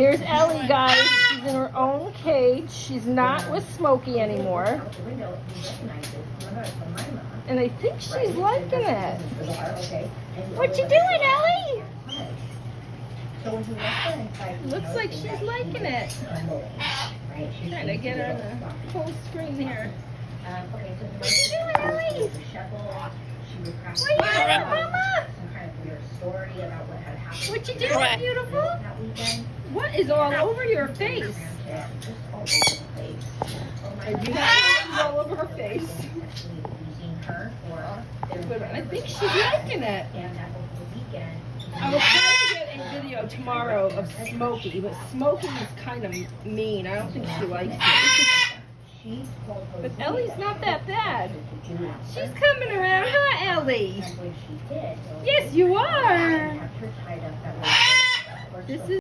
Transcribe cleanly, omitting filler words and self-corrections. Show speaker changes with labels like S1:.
S1: Here's Ellie, guys. She's in her own cage. She's not with Smokey anymore. And I think she's liking it. What you doing, Ellie? Looks like she's liking it. Trying to get her on the full screen here. What you doing, Ellie? What you doing, Mama? What you doing, beautiful? What is all over your face? I do not know all over her face. But I think she's liking it. I will try to get a video tomorrow of Smokey, but Smokey is kind of mean. I don't think she likes it. But Ellie's not that bad. She's coming around, huh, Ellie? Yes, you are. This is